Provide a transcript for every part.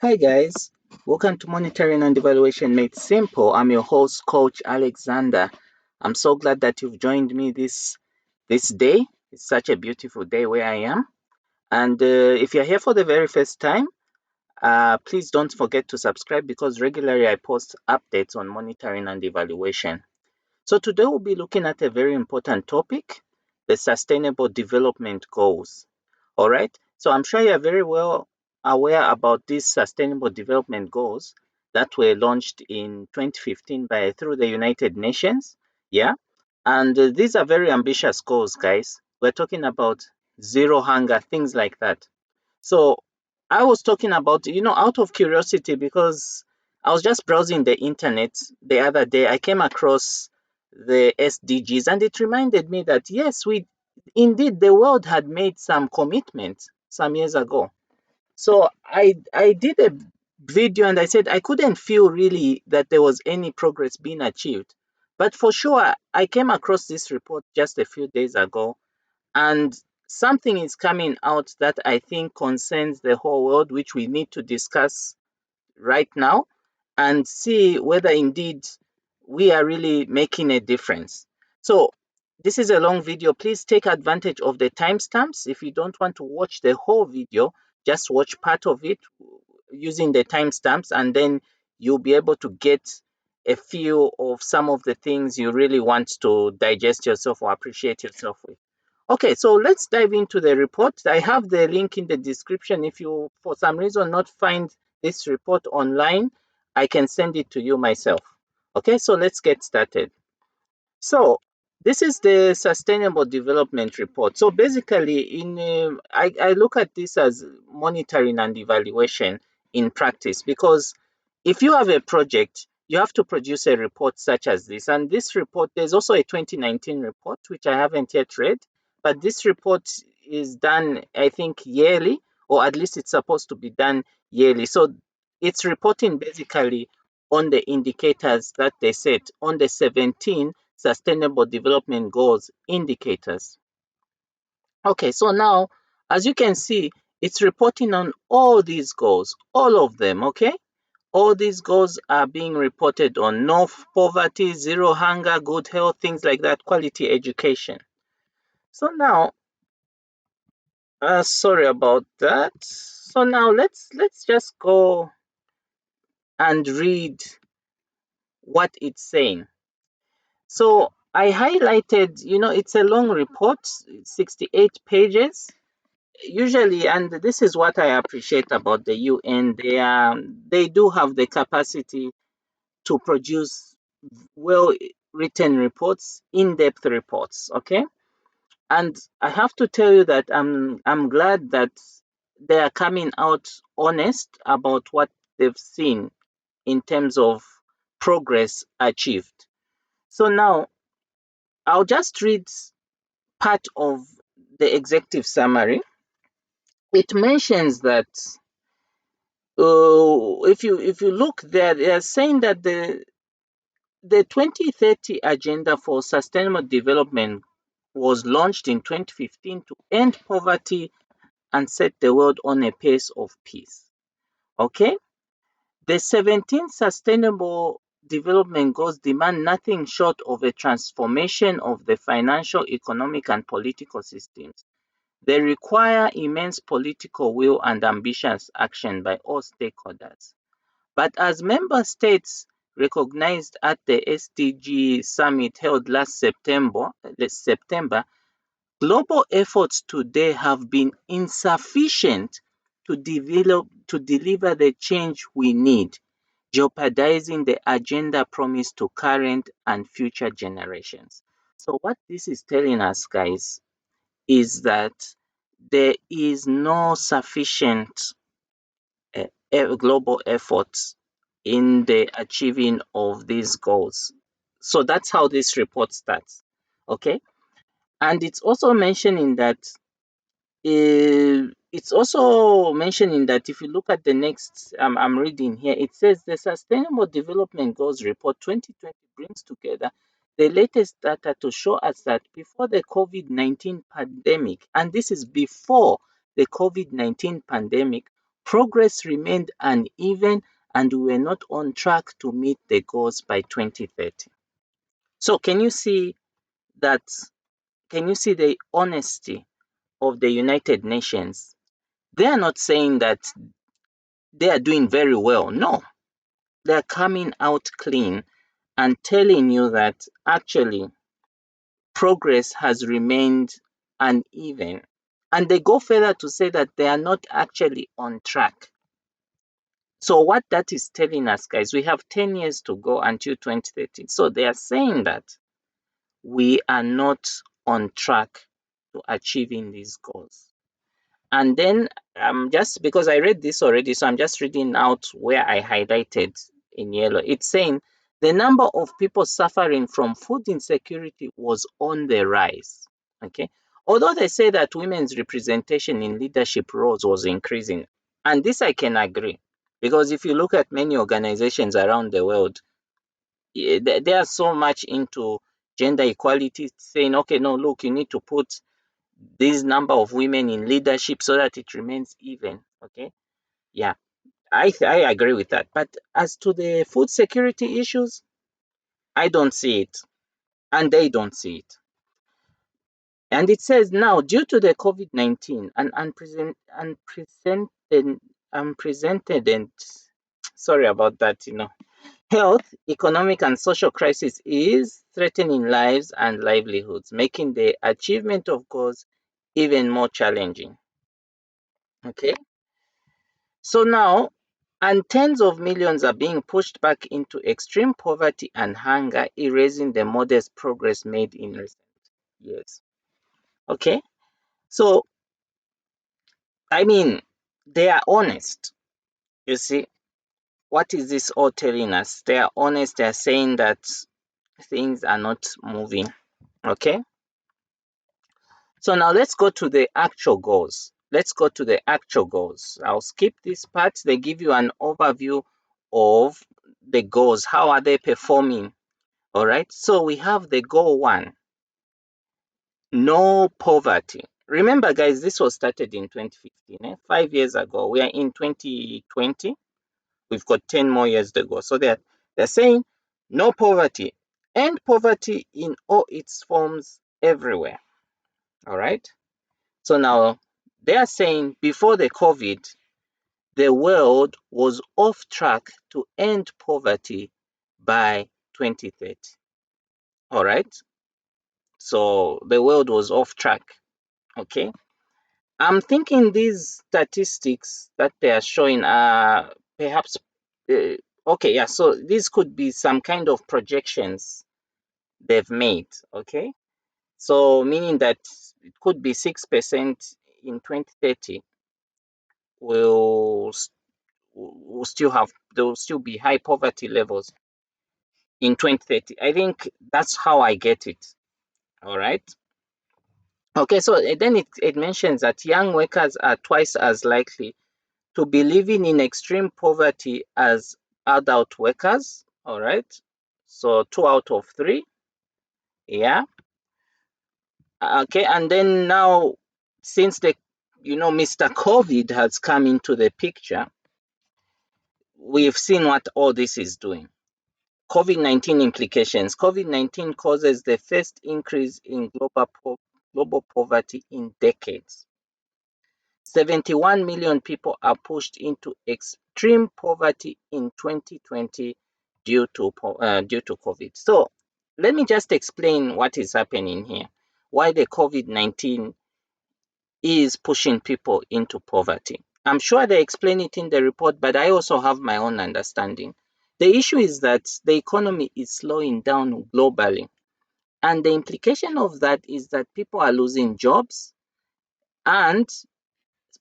Hi guys, welcome to Monitoring and Evaluation Made Simple. I'm your host, Coach Alexander. I'm so glad that you've joined me this day. It's such a beautiful day where I am. And if you're here for the very first time, please don't forget to subscribe because regularly I post updates on monitoring and evaluation. So today we'll be looking at a very important topic, the Sustainable Development Goals. All right. So I'm sure you're very well aware about these Sustainable Development Goals that were launched in 2015 by through the United Nations. Yeah. And these are very ambitious goals, guys. We're talking about zero hunger, things like that. So I was talking about, out of curiosity, because I was just browsing the internet the other day, I came across the SDGs and it reminded me that yes, we indeed the world had made some commitments some years ago. So I did a video and I said I couldn't feel really that there was any progress being achieved. But for sure, I came across this report just a few days ago and something is coming out that I think concerns the whole world, which we need to discuss right now and see whether indeed we are really making a difference. So, this is a long video. Please take advantage of the timestamps. If you don't want to watch the whole video, just watch part of it using the timestamps, and then you'll be able to get a feel of some of the things you really want to digest yourself or appreciate yourself with. Okay, so let's dive into the report. I have the link in the description. If you, for some reason, not find this report online, I can send it to you myself. Okay, so let's get started. So this is the Sustainable Development Report. So basically, I look at this as monitoring and evaluation in practice because if you have a project, you have to produce a report such as this. And this report, there's also a 2019 report, which I haven't yet read, but this report is done, I think, yearly, or at least it's supposed to be done yearly. So it's reporting basically on the indicators that they set on the 17 Sustainable Development Goals indicators. Okay, so now, as you can see, it's reporting on all these goals, all of them, okay? All these goals are being reported on: no poverty, zero hunger, good health, things like that, quality education. So now, sorry about that. So now let's just go and read what it's saying. So I highlighted, it's a long report, 68 pages. Usually, and this is what I appreciate about the UN, they do have the capacity to produce well written reports, in-depth reports, okay? And I have to tell you that I'm glad that they are coming out honest about what they've seen in terms of progress achieved. So now I'll just read part of the executive summary. It mentions that if you look there, they are saying that the 2030 agenda for sustainable development was launched in 2015 to end poverty and set the world on a pace of peace. Okay? The 17 sustainable development goals demand nothing short of a transformation of the financial, economic, and political systems. They require immense political will and ambitious action by all stakeholders. But as member states recognized at the SDG summit held last September, global efforts today have been insufficient to deliver the change we need, jeopardizing the agenda promised to current and future generations. So what this is telling us, guys, is that there is no sufficient global efforts in the achieving of these goals. So that's how this report starts. Okay. And it's also mentioning that if you look at the next, I'm reading here, it says the Sustainable Development Goals Report 2020 brings together the latest data to show us that before the COVID-19 pandemic, and this is before the COVID-19 pandemic, Progress remained uneven and we were not on track to meet the goals by 2030. So that can you see the honesty of the United Nations? They are not saying that they are doing very well. No, they're coming out clean and telling you that actually progress has remained uneven. And they go further to say that they are not actually on track. So, what that is telling us, guys, we have 10 years to go until 2030. So, they are saying that we are not on track to achieving these goals. And then, just because I read this already, so I'm just reading out where I highlighted in yellow. It's saying the number of people suffering from food insecurity was on the rise. Okay. Although they say that women's representation in leadership roles was increasing, and this I can agree, because if you look at many organizations around the world, they are so much into gender equality, saying, okay, no, look, you need to put this number of women in leadership so that it remains even. Okay. Yeah, I agree with that. But as to the food security issues, I don't see it, and they don't see it. And it says now, due to the COVID-19, an unprecedented, sorry about that, health, economic, and social crisis is threatening lives and livelihoods, making the achievement of goals even more challenging. Okay. So now, and tens of millions are being pushed back into extreme poverty and hunger, erasing the modest progress made in recent years. Okay. So, I mean, they are honest. You see, what is this all telling us? They are honest. They are saying that things are not moving. Okay. So now let's go to the actual goals. Let's go to the actual goals. I'll skip this part. They give you an overview of the goals. How are they performing? All right. So we have the goal one, no poverty. Remember, guys, this was started in 2015, 5 years ago. We are in 2020. We've got 10 more years to go. So they're saying no poverty, end poverty in all its forms everywhere. All right. So now they are saying before the COVID, the world was off track to end poverty by 2030. All right. So the world was off track. Okay. I'm thinking these statistics that they are showing are perhaps, uh, okay, yeah. So these could be some kind of projections they've made. Okay. So meaning that it could be 6% in 2030 will will still have there will still be high poverty levels in 2030. I think that's how I get it. All right. Okay, so then it mentions that young workers are twice as likely to be living in extreme poverty as adult workers. All right. So 2 out of 3. Yeah. Okay. And then now, since Mr. COVID has come into the picture, we've seen what all this is doing. COVID-19 implications. COVID-19 causes the first increase in global poverty in decades. 71 million people are pushed into extreme poverty in 2020 due to COVID. So let me just explain what is happening here. Why the COVID-19 is pushing people into poverty. I'm sure they explain it in the report, but I also have my own understanding. The issue is that the economy is slowing down globally. And the implication of that is that people are losing jobs. And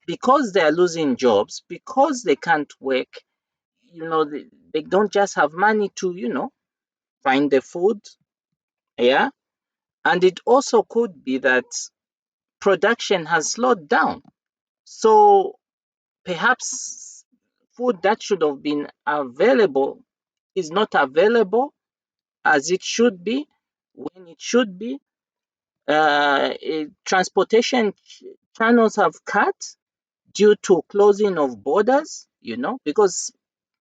because they are losing jobs, because they can't work, they don't just have money to, find the food. Yeah. And it also could be that production has slowed down. So perhaps food that should have been available is not available as it should be, when it should be. Transportation channels have cut. due to closing of borders, because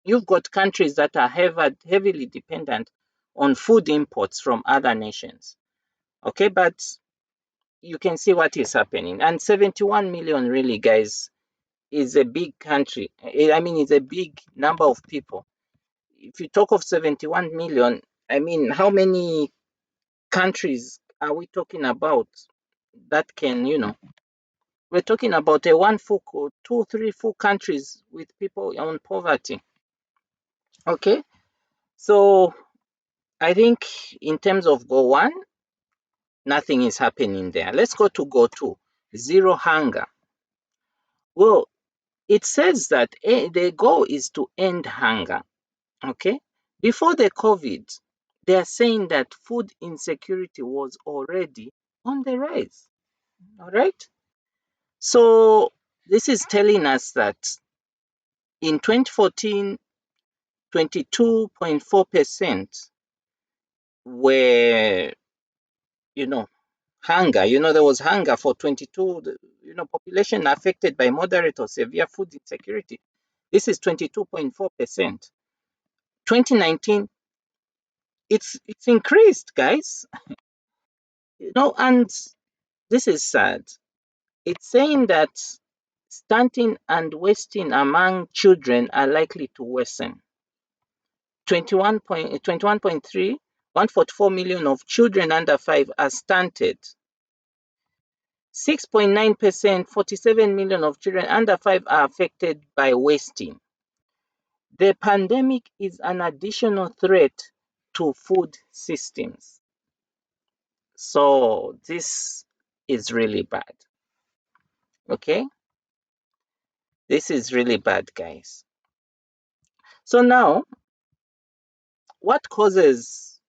you've got countries that are heavily dependent on food imports from other nations. Okay, but you can see what is happening. And 71 million, really, guys, is a big country. I mean, it's a big number of people. If you talk of 71 million, I mean, how many countries are we talking about that can, we're talking about a one full, two, three full countries with people on poverty. Okay, so I think in terms of goal one, nothing is happening there. Let's go to goal two, zero hunger. Well, it says that the goal is to end hunger. Okay, before the COVID, they are saying that food insecurity was already on the rise. All right, so this is telling us that in 2014, 22.4% were, you know, hunger. There was hunger for 22, population affected by moderate or severe food insecurity. This is 22.4%. 2019, it's increased, guys. And this is sad. It's saying that stunting and wasting among children are likely to worsen. 21.3, 144 million of children under 5 are stunted. 6.9%, 47 million of children under 5 are affected by wasting. The pandemic is an additional threat to food systems. So this is really bad. Okay? This is really bad, guys. So now, what causes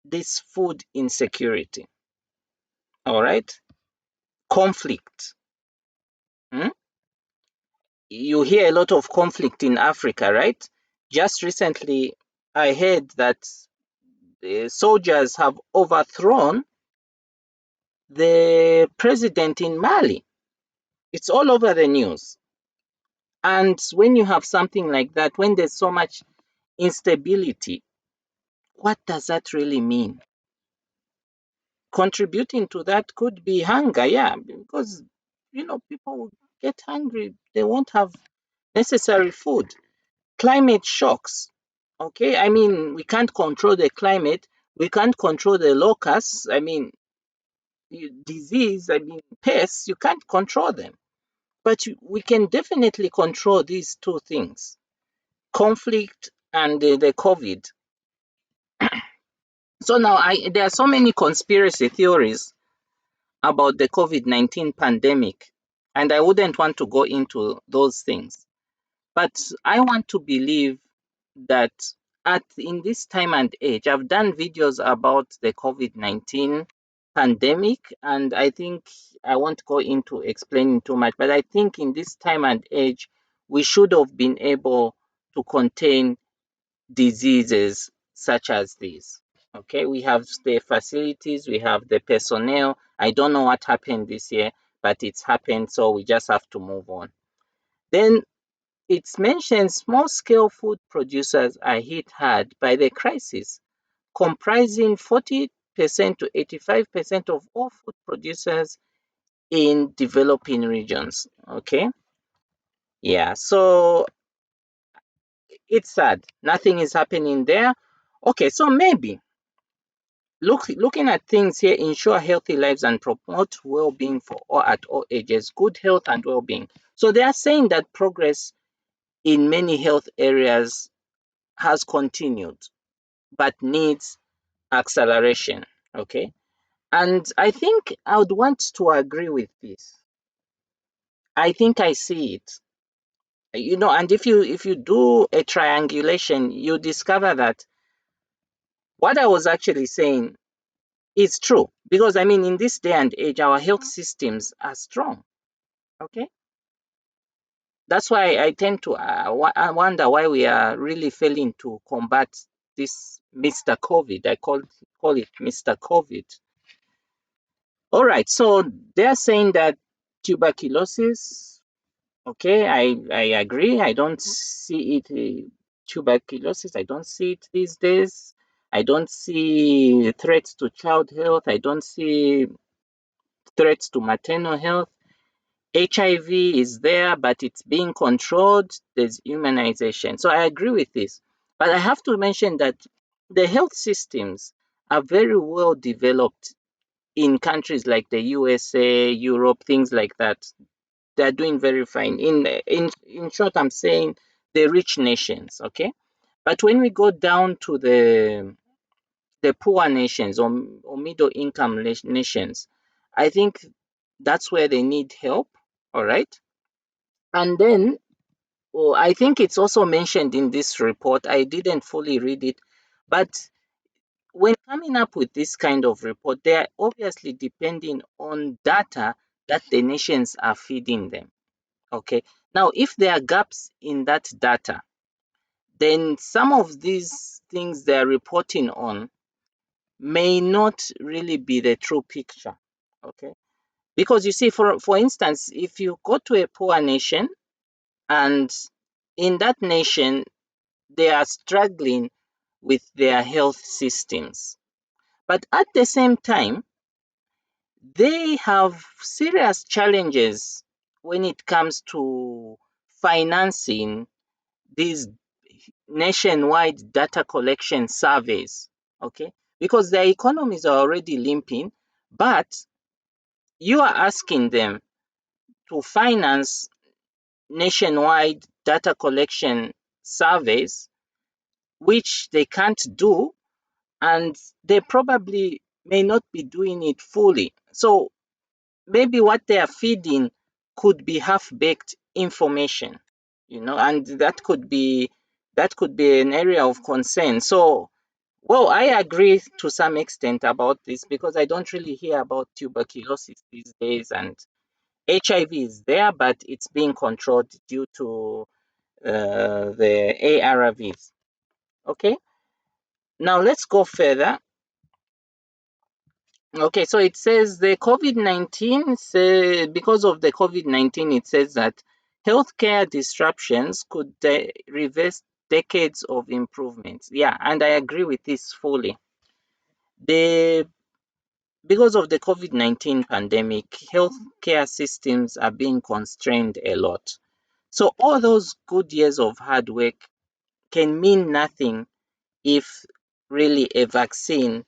this food insecurity? All right? Conflict. Hmm? You hear a lot of conflict in Africa, right? Just recently, I heard that the soldiers have overthrown the president in Mali. It's all over the news. And when you have something like that, when there's so much instability, what does that really mean? Contributing to that could be hunger, yeah, because people will get hungry, they won't have necessary food. Climate shocks. Okay, I mean, we can't control the climate, we can't control the locusts. I mean, disease, I mean, pests, you can't control them. But we can definitely control these two things, conflict and the COVID. So now there are so many conspiracy theories about the COVID-19 pandemic, and I wouldn't want to go into those things. But I want to believe that in this time and age, I've done videos about the COVID-19 pandemic, and I think I won't go into explaining too much, but I think in this time and age, we should have been able to contain diseases such as these. Okay, we have the facilities, we have the personnel. I don't know what happened this year, but it's happened, so we just have to move on. Then it mentions small scale food producers are hit hard by the crisis, comprising 40% to 85% of all food producers in developing regions. Okay, yeah, so it's sad. Nothing is happening there. Okay, so maybe looking at things here, ensure healthy lives and promote well-being for all at all ages, good health and well-being. So they are saying that progress in many health areas has continued, but needs acceleration. Okay. And I think I would want to agree with this. I think I see it. And if you do a triangulation, you discover that what I was actually saying is true. Because I mean, in this day and age, our health systems are strong. Okay. That's why I tend to I wonder why we are really failing to combat this Mr. COVID. I call it Mr. COVID. All right, so they're saying that tuberculosis, Okay, I agree. I don't see it, tuberculosis, I don't see it these days. I don't see threats to child health. I don't see threats to maternal health. HIV is there, but it's being controlled. There's humanization. So I agree with this. But I have to mention that the health systems are very well developed in countries like the USA, Europe, things like that. They're doing very fine. In short, I'm saying the rich nations, okay? But when we go down to the poor nations or middle income nations, I think that's where they need help, all right? And then, oh, I think it's also mentioned in this report. I didn't fully read it, but when coming up with this kind of report, they are obviously depending on data that the nations are feeding them. Okay. Now, if there are gaps in that data, then some of these things they are reporting on may not really be the true picture. Okay. Because you see, for instance, if you go to a poor nation and in that nation they are struggling with their health systems, but at the same time, they have serious challenges when it comes to financing these nationwide data collection surveys, okay? Because their economies are already limping, but you are asking them to finance nationwide data collection surveys, which they can't do, and they probably may not be doing it fully. So maybe what they are feeding could be half-baked information, and that could be an area of concern. So, well, I agree to some extent about this because I don't really hear about tuberculosis these days, and HIV is there, but it's being controlled due to the ARVs. Okay, now let's go further. Okay, so it says the COVID-19, because of the COVID-19, it says that healthcare disruptions could reverse decades of improvements. Yeah, and I agree with this fully. The Because of the COVID-19 pandemic, healthcare systems are being constrained a lot. So all those good years of hard work can mean nothing if really a vaccine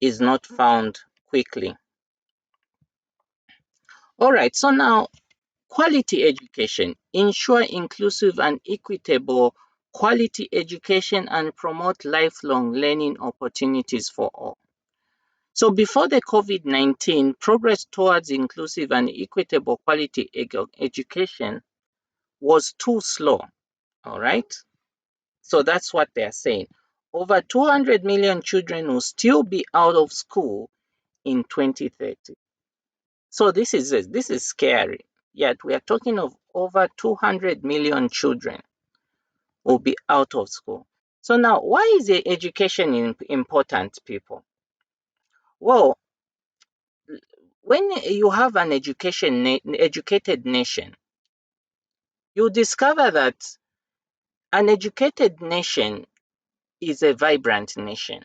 is not found quickly. All right, so now quality education. Ensure inclusive and equitable quality education and promote lifelong learning opportunities for all. So before the COVID-19, progress towards inclusive and equitable quality education was too slow. All right. So that's what they're saying. Over 200 million children will still be out of school in 2030. So this is scary. Yet we are talking of over 200 million children will be out of school. So now, why is the education important, people? Well, when you have an educated nation, you discover that an educated nation is a vibrant nation.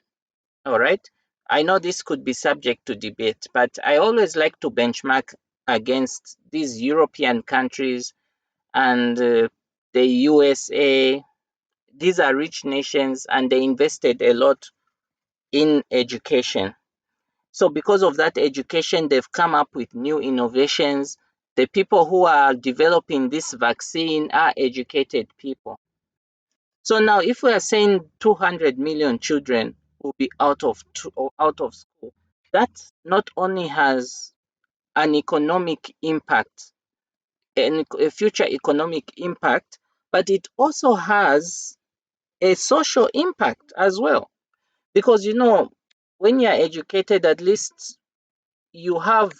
All right. I know this could be subject to debate, but I always like to benchmark against these European countries and the USA. These are rich nations and they invested a lot in education. So, because of that education, they've come up with new innovations. The people who are developing this vaccine are educated people. So, now if we are saying 200 million children will be out of school, that not only has an economic impact, a future economic impact, but it also has a social impact as well. Because when you're educated, at least you have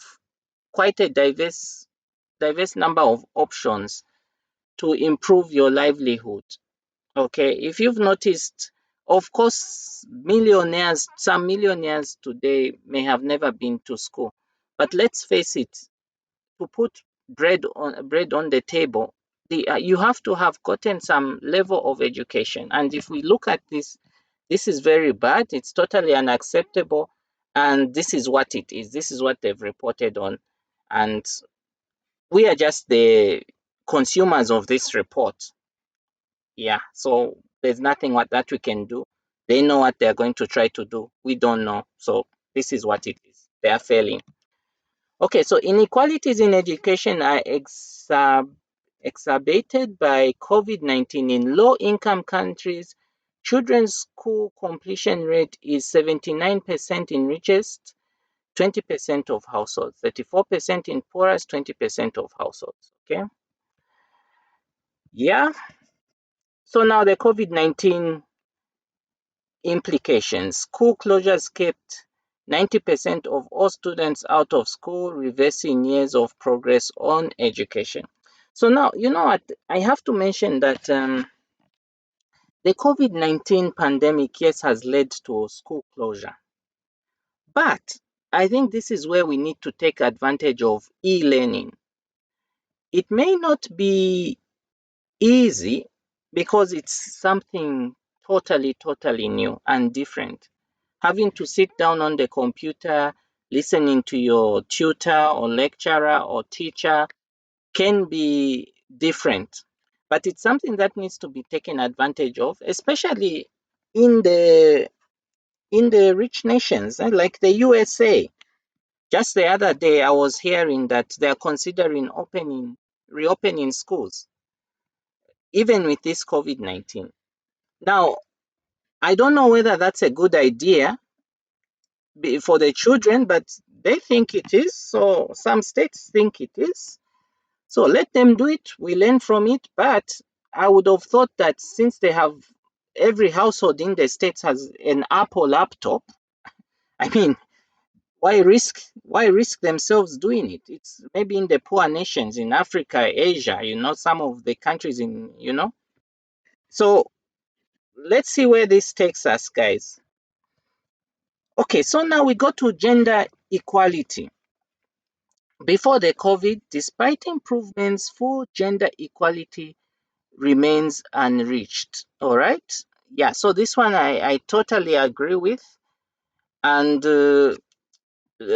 quite a diverse number of options to improve your livelihood. Okay, if you've noticed, of course, some millionaires today may have never been to school, but let's face it, to put bread on the table, you have to have gotten some level of education. And if we look at this, this is very bad. It's totally unacceptable. And this is what it is. This is what they've reported on. And we are just the consumers of this report. Yeah. So there's nothing what that we can do. They know what they're going to try to do. We don't know. So this is what it is. They are failing. Okay, so inequalities in education are exacerbated by COVID-19 in low-income countries. Children's school completion rate is 79% in richest, 20% of households, 34% in poorest, 20% of households. Okay. Yeah. So now the COVID-19 implications. School closures kept 90% of all students out of school, reversing years of progress on education. So now, you know what? I have to mention that the COVID-19 pandemic, yes, has led to school closure. But I think this is where we need to take advantage of e-learning. It may not be easy because it's something totally new and different. Having to sit down on the computer, listening to your tutor or lecturer or teacher can be different. But it's something that needs to be taken advantage of, especially in the rich nations like the USA. Just the other day, I was hearing that they are considering reopening schools, even with this COVID-19. Now, I don't know whether that's a good idea for the children, but they think it is. So some states think it is. So let them do it. We learn from it. But I would have thought that since they have every household in the states has an Apple laptop, I mean, why risk themselves doing it? It's maybe in the poor nations in Africa, Asia, some of the countries in. So let's see where this takes us, guys. Okay, so now we go to gender equality. Before the COVID, despite improvements, full gender equality remains unreached. All right. Yeah. So this one I totally agree with. And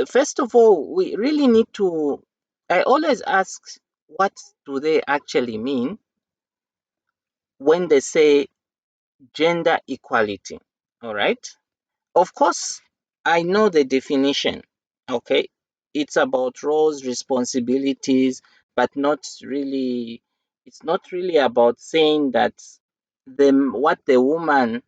first of all, we really need to. I always ask, what do they actually mean when they say gender equality? All right. Of course, I know the definition. Okay. It's about roles, responsibilities, but not really, it's not really about saying that what the woman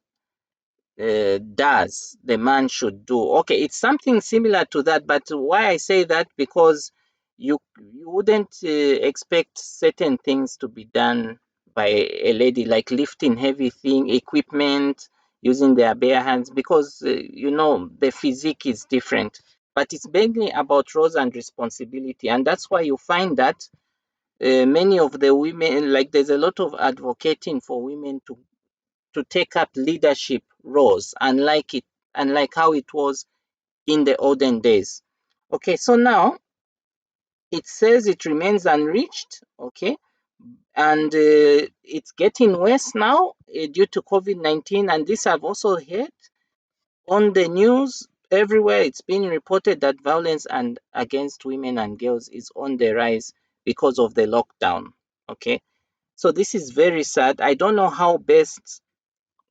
does, the man should do. Okay, it's something similar to that, but why I say that, because you wouldn't expect certain things to be done by a lady, like lifting heavy equipment, using their bare hands, because the physique is different. But it's mainly about roles and responsibility, and that's why you find that many of the women, like there's a lot of advocating for women to take up leadership roles, unlike how it was in the olden days. Okay, so now it says it remains unreached. Okay, and it's getting worse now due to COVID-19, and this I've also heard on the news everywhere. It's been reported that violence and against women and girls is on the rise because of the lockdown. Okay, so this is very sad. I don't know how best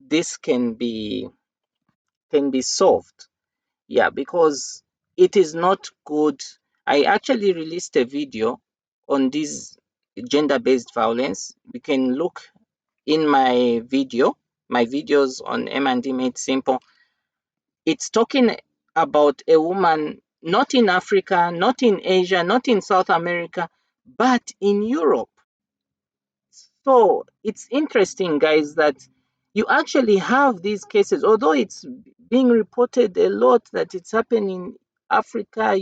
this can be solved. Yeah, because it is not good. I actually released a video on this gender-based violence. You can look in my videos on M&D Made Simple. It's talking about a woman not in Africa, not in Asia, not in South America, but in Europe. So it's interesting, guys, that you actually have these cases, although it's being reported a lot that it's happening in Africa,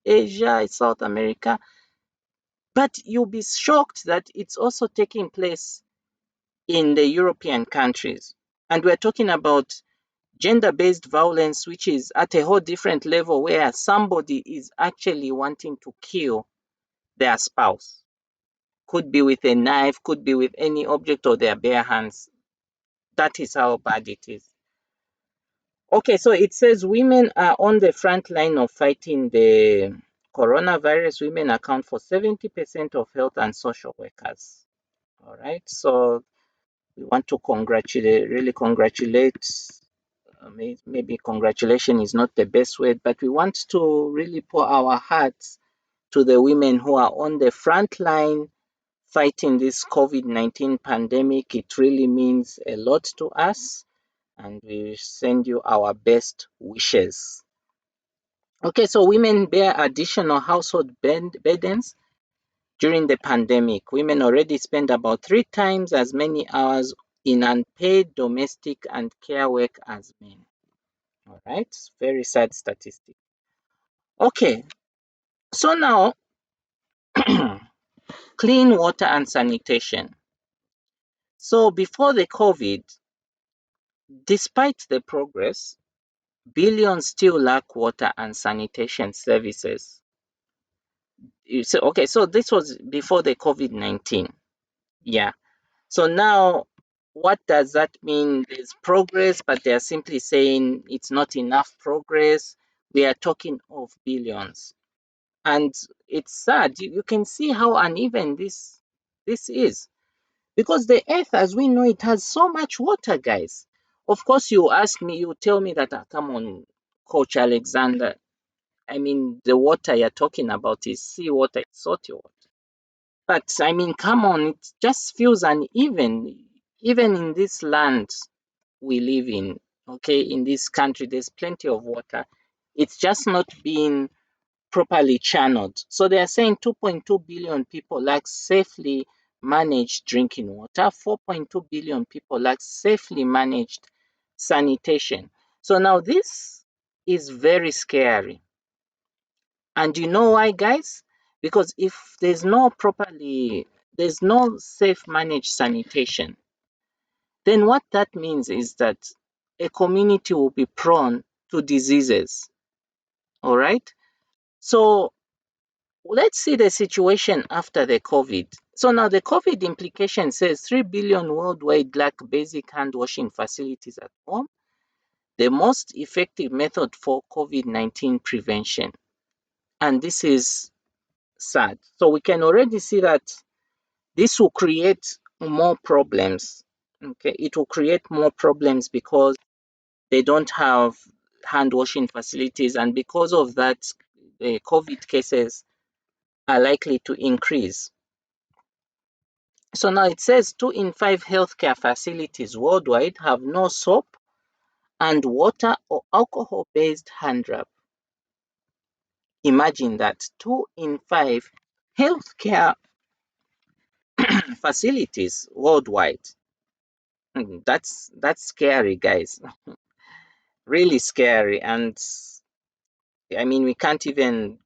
Asia, South America, but you'll be shocked that it's also taking place in the European countries. And we're talking about gender-based violence, which is at a whole different level, where somebody is actually wanting to kill their spouse. Could be with a knife, could be with any object or their bare hands. That is how bad it is. Okay, so it says women are on the front line of fighting the coronavirus. Women account for 70% of health and social workers. All right, so we want to really congratulate. Maybe congratulation is not the best word, but we want to really pour our hearts to the women who are on the front line fighting this COVID-19 pandemic. It really means a lot to us, and we send you our best wishes. Okay, so women bear additional household burdens during the pandemic. Women already spend about 3 times as many hours in unpaid domestic and care work as men. All right, very sad statistic. Okay, so now clean water and sanitation. So before the COVID, despite the progress, billions still lack water and sanitation services. Okay, so this was before the COVID-19. Yeah. So now, what does that mean? There's progress, but they're simply saying it's not enough progress. We are talking of billions. And it's sad. You can see how uneven this is. Because the earth, as we know it, has so much water, guys. Of course, you ask me, you tell me that, come on, Coach Alexander. I mean, the water you're talking about is seawater, it's salty water. But I mean, come on, it just feels uneven. Even in this land we live in, okay, in this country, there's plenty of water. It's just not being properly channeled. So they are saying 2.2 billion people lack safely managed drinking water, 4.2 billion people lack safely managed sanitation. So now this is very scary. And you know why, guys? Because if there's no safe managed sanitation, then what that means is that a community will be prone to diseases. All right. So let's see the situation after the COVID. So now the COVID implication says 3 billion worldwide lack basic hand washing facilities at home, the most effective method for COVID-19 prevention. And this is sad. So we can already see that this will create more problems. Okay, it will create more problems because they don't have hand washing facilities, and because of that, the COVID cases are likely to increase. So now it says 2 in 5 healthcare facilities worldwide have no soap and water or alcohol based hand rub. Imagine that 2 in 5 healthcare facilities worldwide. That's scary, guys. Really scary. And I mean, we can't even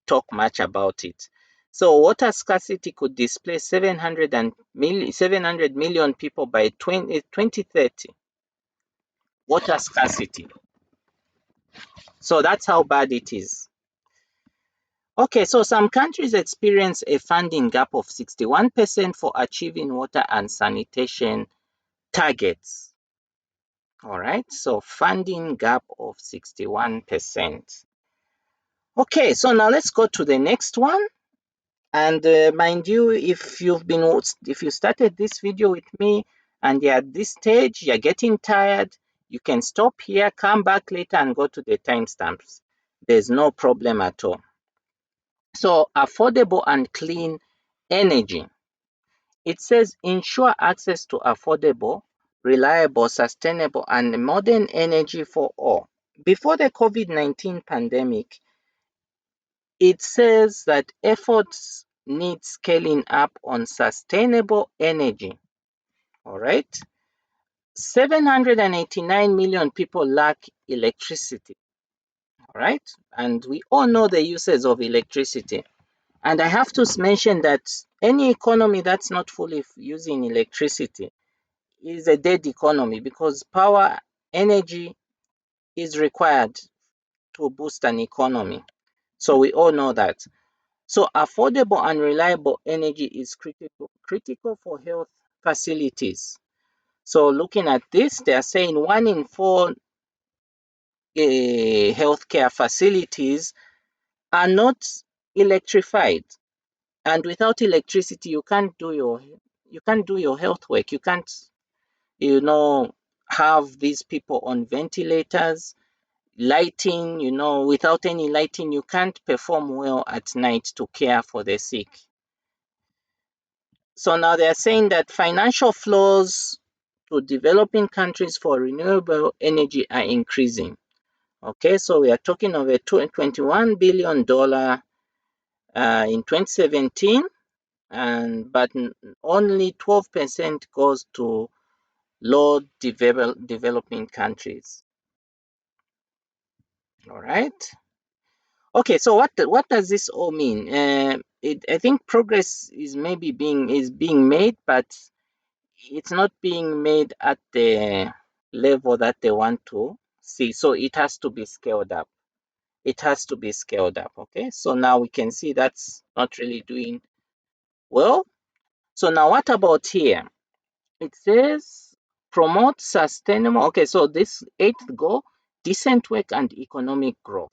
talk much about it. So water scarcity could displace 700 million people by 2030. Water scarcity. So that's how bad it is. Okay, so some countries experience a funding gap of 61% for achieving water and sanitation targets. All right, so funding gap of 61%. Okay, so now let's go to the next one. And mind you, if you started this video with me and you're at this stage, you're getting tired, you can stop here, come back later and go to the timestamps. There's no problem at all. So affordable and clean energy. It says ensure access to affordable, reliable, sustainable, and modern energy for all. Before the COVID-19 pandemic, it says that efforts need scaling up on sustainable energy. All right. 789 million people lack electricity. All right. And we all know the uses of electricity. And I have to mention that any economy that's not fully using electricity is a dead economy because power, energy is required to boost an economy. So we all know that. So affordable and reliable energy is critical for health facilities. So looking at this, they are saying 1 in 4 healthcare facilities are not electrified, and without electricity, you can't do your health work. You can't, have these people on ventilators, lighting. Without any lighting, you can't perform well at night to care for the sick. So now they're saying that financial flows to developing countries for renewable energy are increasing. Okay, so we are talking of a $21 billion in 2017, but only 12% goes to low developing countries. All right. Okay, so what does this all mean? I think progress is being made, but it's not being made at the level that they want to see. So it has to be scaled up. It has to be scaled up. Okay, so now we can see that's not really doing well. So now what about here? It says promote sustainable. Okay, so this eighth goal, decent work and economic growth.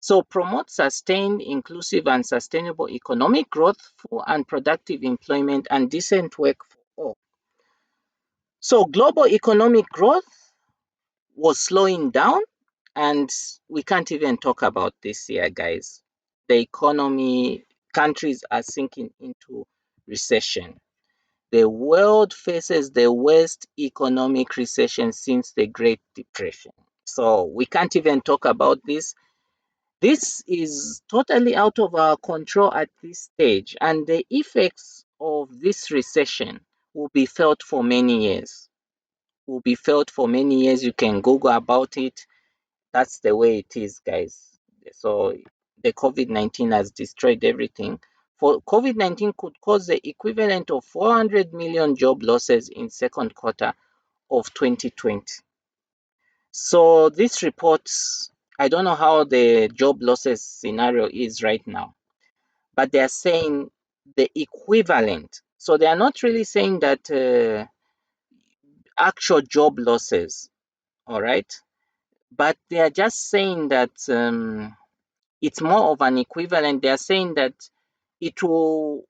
So promote sustained, inclusive, and sustainable economic growth, full and productive employment, and decent work for all. So global economic growth was slowing down, and we can't even talk about this year, guys. The economy, countries are sinking into recession. The world faces the worst economic recession since the Great Depression. So we can't even talk about this. This is totally out of our control at this stage, and the effects of this recession will be felt for many years. Will be felt for many years. You can Google about it. That's the way it is, guys. So the COVID-19 has destroyed everything. For COVID-19 could cause the equivalent of 400 million job losses in second quarter of 2020. So this report, I don't know how the job losses scenario is right now, but they are saying the equivalent. So they are not really saying that actual job losses, all right? But they are just saying that it's more of an equivalent. They are saying that it will,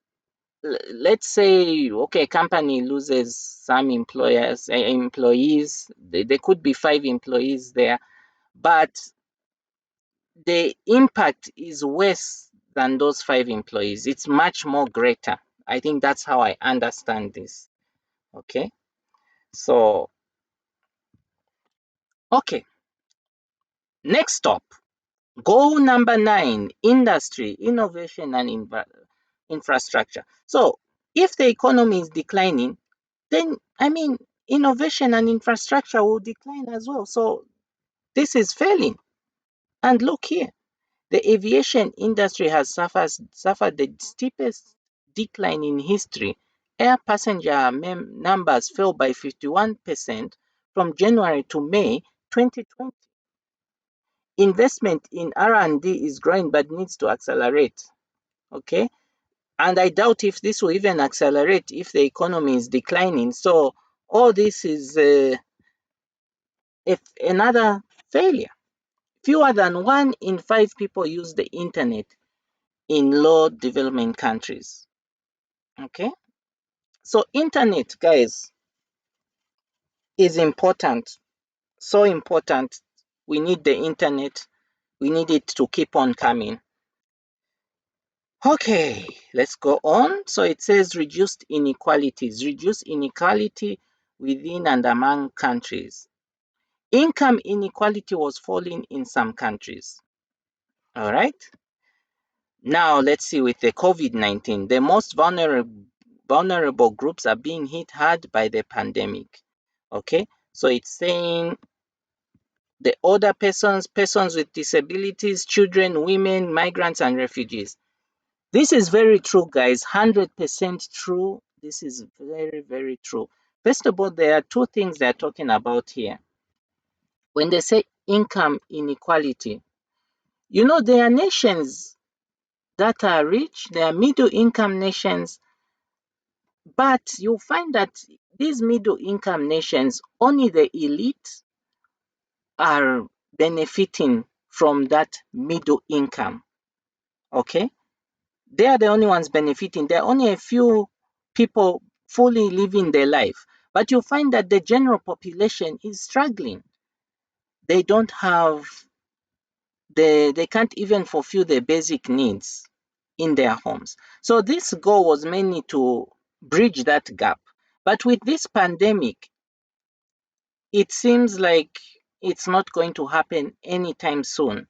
let's say, okay, company loses some employees. There could be 5 employees there, but the impact is worse than those 5 employees. It's much more greater. I think that's how I understand this. Okay. So, okay. Next stop. Goal number 9, industry, innovation, and infrastructure. So, if the economy is declining, then, innovation and infrastructure will decline as well. So, this is failing. And look here. The aviation industry has suffered the steepest decline in history. Air passenger numbers fell by 51% from January to May 2020. Investment in R&D is growing but needs to accelerate. Okay? And I doubt if this will even accelerate if the economy is declining. So all this is another failure. Fewer than 1 in 5 people use the internet in low development countries. Okay, so internet, guys, is important. So important. We need the internet. We need it to keep on coming. Okay, let's go on. So it says reduced inequalities. Reduce inequality within and among countries. Income inequality was falling in some countries. All right. Now let's see with the COVID-19, the most vulnerable groups are being hit hard by the pandemic. Okay, so it's saying the older persons, persons with disabilities, children, women, migrants, and refugees. This is very true, guys. 100% true. This is very, very true. First of all, there are two things they're talking about here. When they say income inequality, there are nations that are rich, there are middle income nations, but you'll find that these middle income nations, only the elite are benefiting from that middle income. Okay? They are the only ones benefiting. There are only a few people fully living their life. But you find that the general population is struggling. They don't have they can't even fulfill their basic needs in their homes. So this goal was mainly to bridge that gap. But with this pandemic, it seems like it's not going to happen anytime soon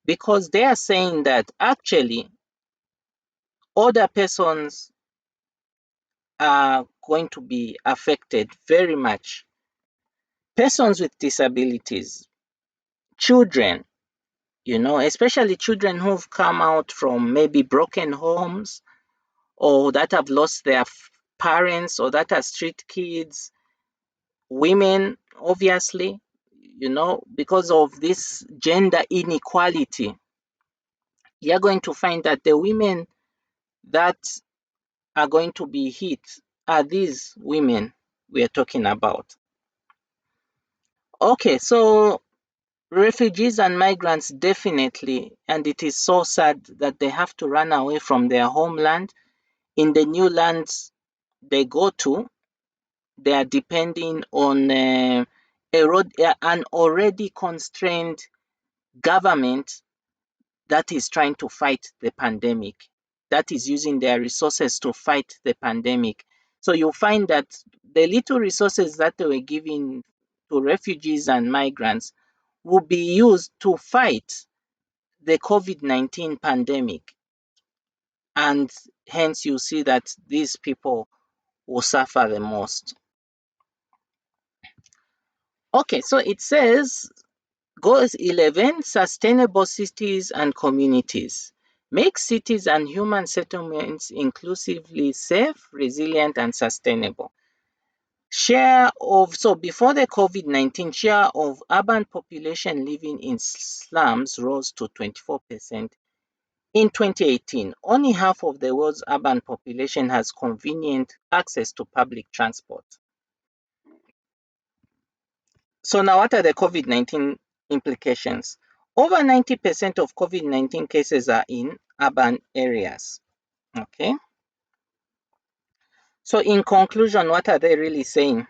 because they are saying that actually older persons are going to be affected very much. Persons with disabilities, children, especially children who've come out from maybe broken homes or that have lost their parents or that are street kids, women, obviously, because of this gender inequality, you're going to find that the women that are going to be hit are these women we're talking about. Okay, so refugees and migrants definitely, and it is so sad that they have to run away from their homeland. In the new lands they go to, they are depending on an already constrained government that is trying to fight the pandemic, that is using their resources to fight the pandemic. So you'll find that the little resources that they were giving to refugees and migrants will be used to fight the COVID-19 pandemic. And hence you see that these people will suffer the most. Okay, so it says goals 11, sustainable cities and communities. Make cities and human settlements inclusively safe, resilient, and sustainable. So before the COVID-19, share of urban population living in slums rose to 24%. In 2018, only half of the world's urban population has convenient access to public transport. So now what are the COVID-19 implications? Over 90% of COVID-19 cases are in urban areas. Okay. So in conclusion, what are they really saying?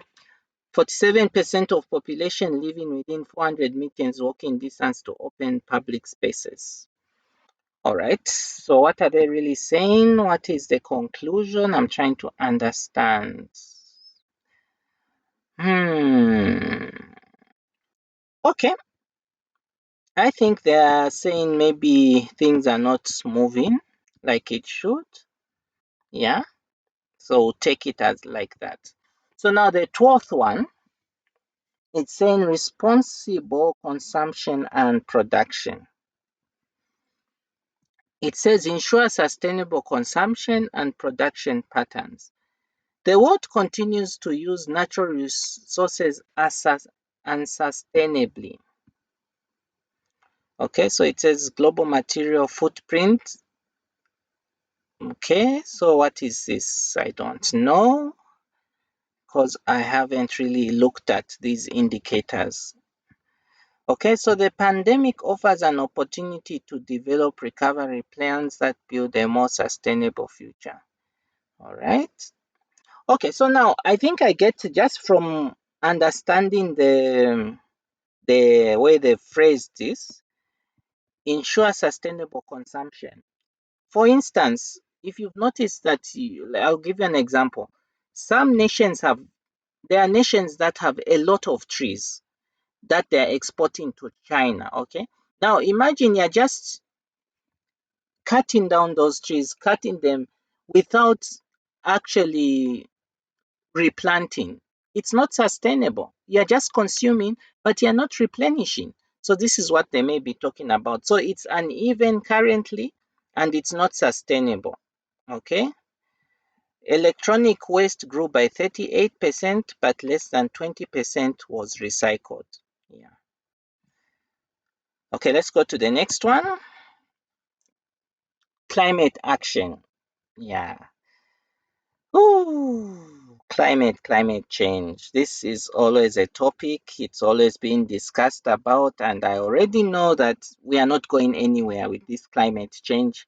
47% of population living within 400 meters walking distance to open public spaces. All right. So what are they really saying? What is the conclusion? I'm trying to understand. Okay. I think they are saying maybe things are not moving like it should. Yeah. So take it as like that. So now the 12th one, it's saying responsible consumption and production. It says ensure sustainable consumption and production patterns. The world continues to use natural resources unsustainably. Okay, so it says global material footprint. Okay, so what is this? I don't know because I haven't really looked at these indicators. Okay, so the pandemic offers an opportunity to develop recovery plans that build a more sustainable future. All right. Okay, so now I think I get just from understanding the way they phrased this, ensure sustainable consumption. For instance, if you've noticed that, I'll give you an example. Some nations have, there are nations that have a lot of trees that they're exporting to China. Okay. Now imagine you're just cutting down those trees, cutting them without actually replanting. It's not sustainable. You're just consuming, but you're not replenishing. So this is what they may be talking about. So it's uneven currently and it's not sustainable. Okay. Electronic waste grew by 38%, but less than 20% was recycled. Yeah. Okay, let's go to the next one. climate action. Yeah. Ooh, climate change. This is always a topic. It's always been discussed about, and I already know that we are not going anywhere with this climate change.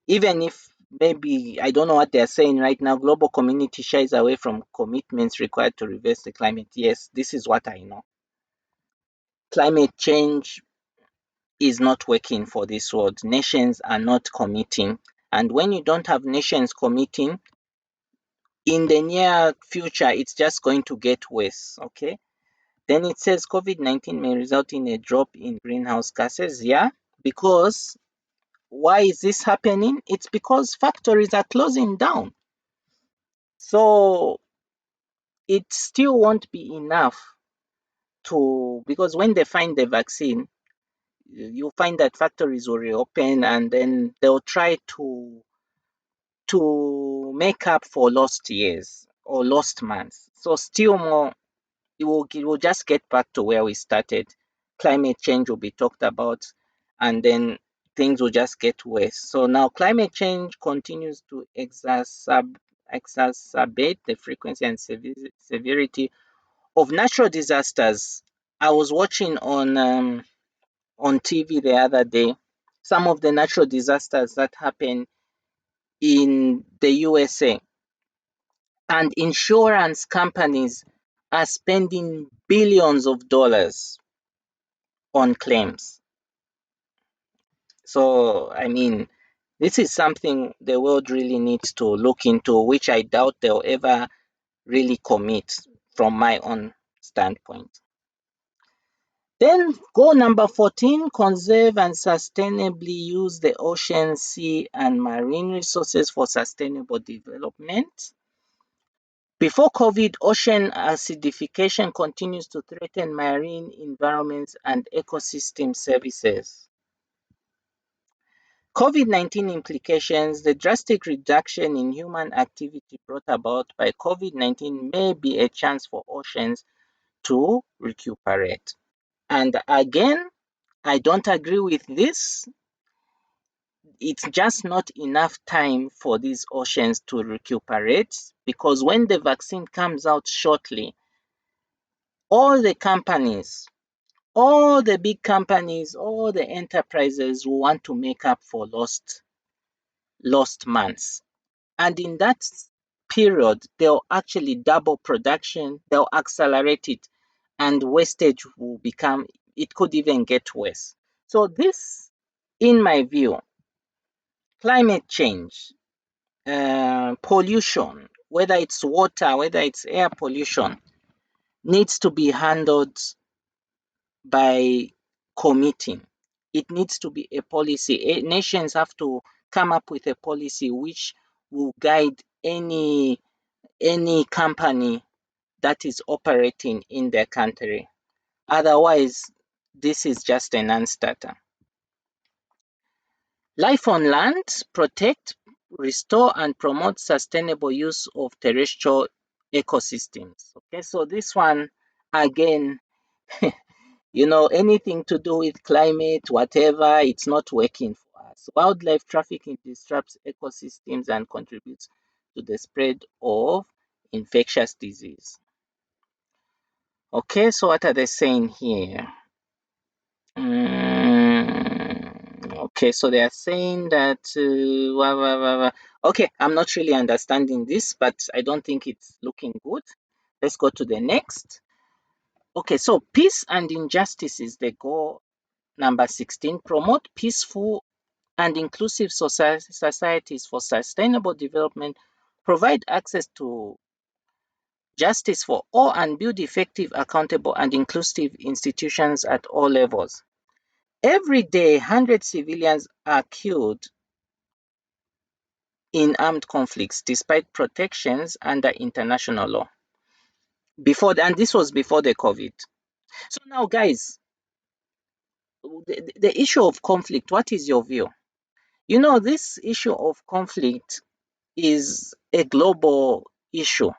Even if maybe I don't know what they're saying right now, global community shies away from commitments required to reverse the climate. Yes, this is what I know. Climate change is not working for this world. Nations are not committing. And when you don't have nations committing, in the near future, it's just going to get worse. Okay. Then it says COVID-19 may result in a drop in greenhouse gases. Yeah. Because why is this happening? It's because factories are closing down. So it still won't be enough to, because when they find the vaccine, you find that factories will reopen and then they'll try to make up for lost years or lost months. So still more, it will just get back to where we started. Climate change will be talked about, and then things will just get worse. So now climate change continues to exacerbate the frequency and severity of natural disasters. I was watching on TV the other day some of the natural disasters that happen in the USA, and insurance companies are spending billions of dollars on claims. So, I mean, this is something the world really needs to look into, which I doubt they'll ever really commit from my own standpoint. Then goal number 14, conserve and sustainably use the ocean, sea, and marine resources for sustainable development. Before COVID, ocean acidification continues to threaten marine environments and ecosystem services. COVID-19 implications, the drastic reduction in human activity brought about by COVID-19 may be a chance for oceans to recuperate. And again, I don't agree with this. It's just not enough time for these oceans to recuperate, because when the vaccine comes out shortly, all the companies, all the big companies, all the enterprises will want to make up for lost months. And in that period, they'll actually double production, they'll accelerate it, and wastage will become, it could even get worse. So, this, in my view, climate change, pollution, whether it's water, whether it's air pollution, needs to be handled by committing. It needs to be a policy. Nations have to come up with a policy which will guide any company that is operating in their country. Otherwise, this is just a non-starter. Life on land, protect, restore, and promote sustainable use of terrestrial ecosystems. Okay, so this one, again, anything to do with climate, whatever, it's not working for us. Wildlife trafficking disrupts ecosystems and contributes to the spread of infectious disease. Okay, so what are they saying here? Okay, so they are saying that. Okay, I'm not really understanding this, but I don't think it's looking good. Let's go to the next. Okay, so peace and injustice is the goal number 16. Promote peaceful and inclusive societies for sustainable development. Provide access to justice for all and build effective, accountable, and inclusive institutions at all levels. Every day, 100 civilians are killed in armed conflicts despite protections under international law. And this was before the COVID. So now, guys, the issue of conflict, what is your view? This issue of conflict is a global issue,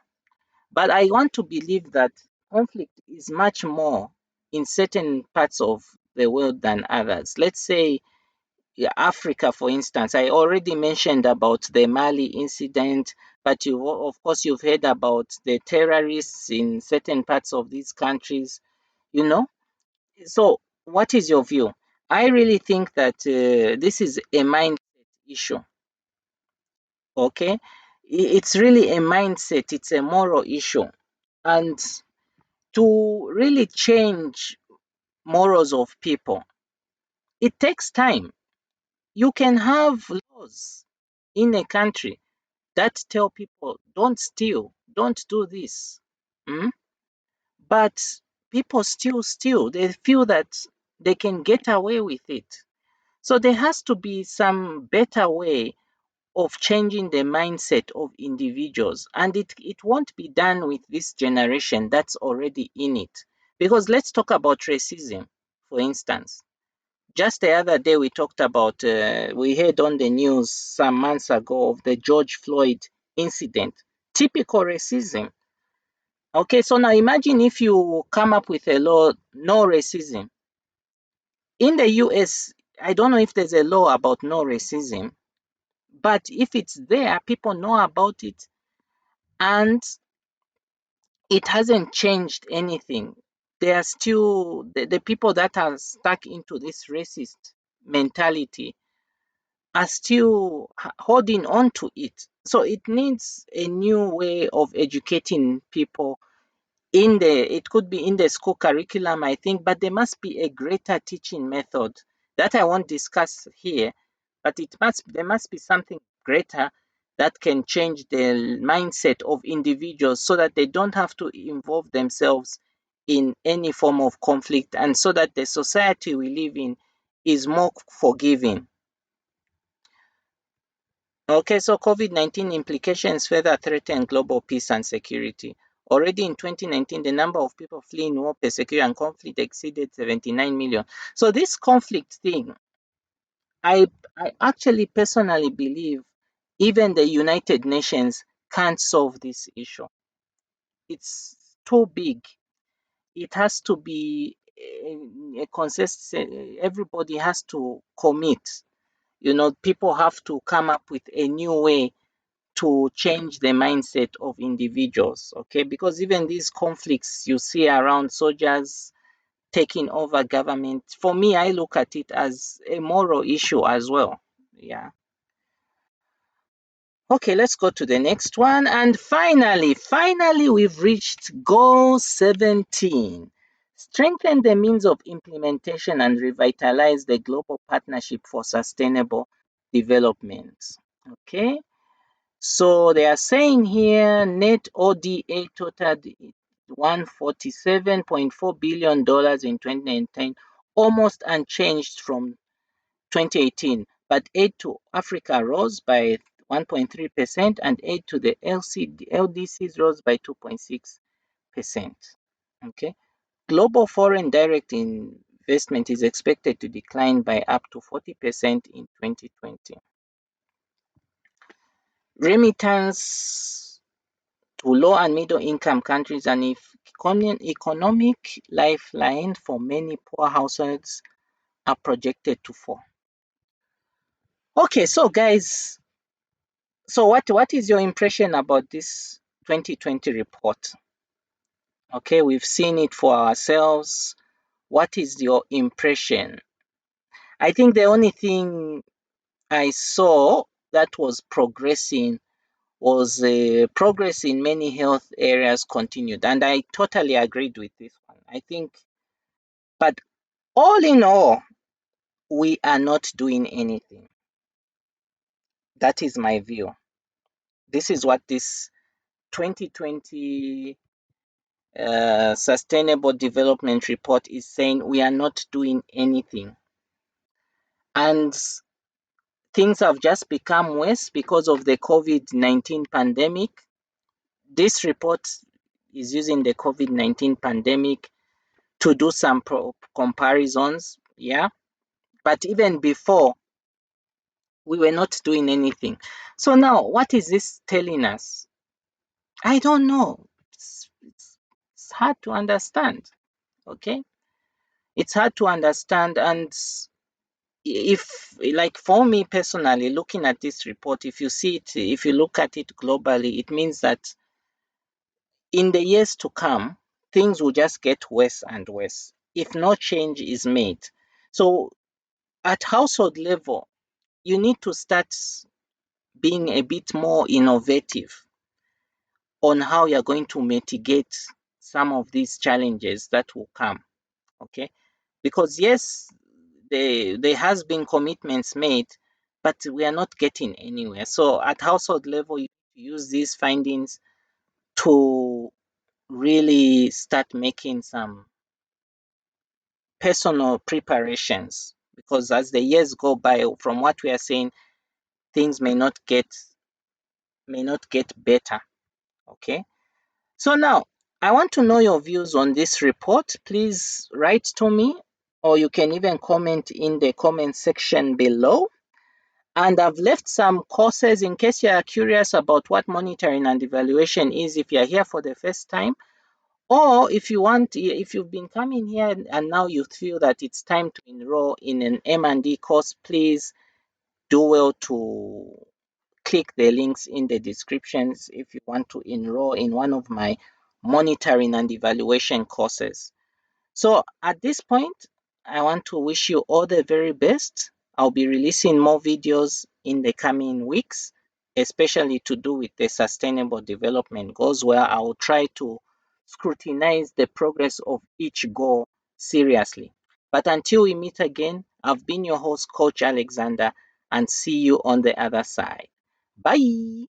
but I want to believe that conflict is much more in certain parts of the world than others. Let's say Africa, for instance. I already mentioned about the Mali incident, but of course, you've heard about the terrorists in certain parts of these countries, you know. So, what is your view? I really think that this is a mindset issue, okay? It's really a mindset, it's a moral issue. And to really change morals of people, it takes time. You can have laws in a country that tell people don't steal, don't do this. Mm? But people still steal. They feel that they can get away with it. So there has to be some better way of changing the mindset of individuals. And it won't be done with this generation that's already in it. Because let's talk about racism, for instance. Just the other day, we talked about, we heard on the news some months ago of the George Floyd incident. Typical racism. Okay, so now imagine if you come up with a law, no racism. In the US, I don't know if there's a law about no racism, but if it's there, people know about it and it hasn't changed anything. They are still, the people that are stuck into this racist mentality are still holding on to it. So it needs a new way of educating people in the, it could be in the school curriculum, I think, but there must be a greater teaching method that I won't discuss here, but there must be something greater that can change the mindset of individuals so that they don't have to involve themselves in any form of conflict and so that the society we live in is more forgiving. Okay, so COVID-19 implications further threaten global peace and security. Already in 2019, the number of people fleeing war, persecution, and conflict exceeded 79 million. So this conflict thing, I, I actually personally believe even the United Nations can't solve this issue. It's too big. It has to be a consistent, everybody has to commit. People have to come up with a new way to change the mindset of individuals, okay? Because even these conflicts you see around soldiers taking over government, for me, I look at it as a moral issue as well. Yeah. Okay, let's go to the next one. And finally, we've reached goal 17. Strengthen the means of implementation and revitalize the global partnership for sustainable development. Okay. So they are saying here net ODA totaled $147.4 billion in 2019, almost unchanged from 2018. But aid to Africa rose by 1.3% and aid to the LDCs rose by 2.6%. Okay. Global foreign direct investment is expected to decline by up to 40% in 2020. Remittance to low and middle income countries and economic lifeline for many poor households are projected to fall. Okay, so guys, so what is your impression about this 2020 report? Okay, we've seen it for ourselves. What is your impression? I think the only thing I saw that was progressing was progress in many health areas continued, and I totally agreed with this one. I think, but all in all, we are not doing anything. That is my view. This is what this 2020 Sustainable Development Report is saying. We are not doing anything, and things have just become worse because of the COVID-19 pandemic. This report is using the COVID-19 pandemic to do some comparisons, yeah. But even before, we were not doing anything. So now, what is this telling us? I don't know. It's hard to understand. Okay, it's hard to understand, and if, like, for me personally, looking at this report, if you see it, if you look at it globally, it means that in the years to come, things will just get worse and worse if no change is made. So, at household level, you need to start being a bit more innovative on how you're going to mitigate some of these challenges that will come. Okay, because yes, there has been commitments made, but we are not getting anywhere. So at household level, you use these findings to really start making some personal preparations, because as the years go by, from what we are saying, things may not get better. Okay, so now I want to know your views on this report. Please write to me, or you can even comment in the comment section below. And I've left some courses in case you are curious about what monitoring and evaluation is, if you're here for the first time. Or if you want, if you've been coming here and now you feel that it's time to enroll in an M&D course, please do well to click the links in the descriptions if you want to enroll in one of my monitoring and evaluation courses. So at this point, I want to wish you all the very best. I'll be releasing more videos in the coming weeks, especially to do with the sustainable development goals, where I will try to scrutinize the progress of each goal seriously. But until we meet again, I've been your host, Coach Alexander, and see you on the other side. Bye.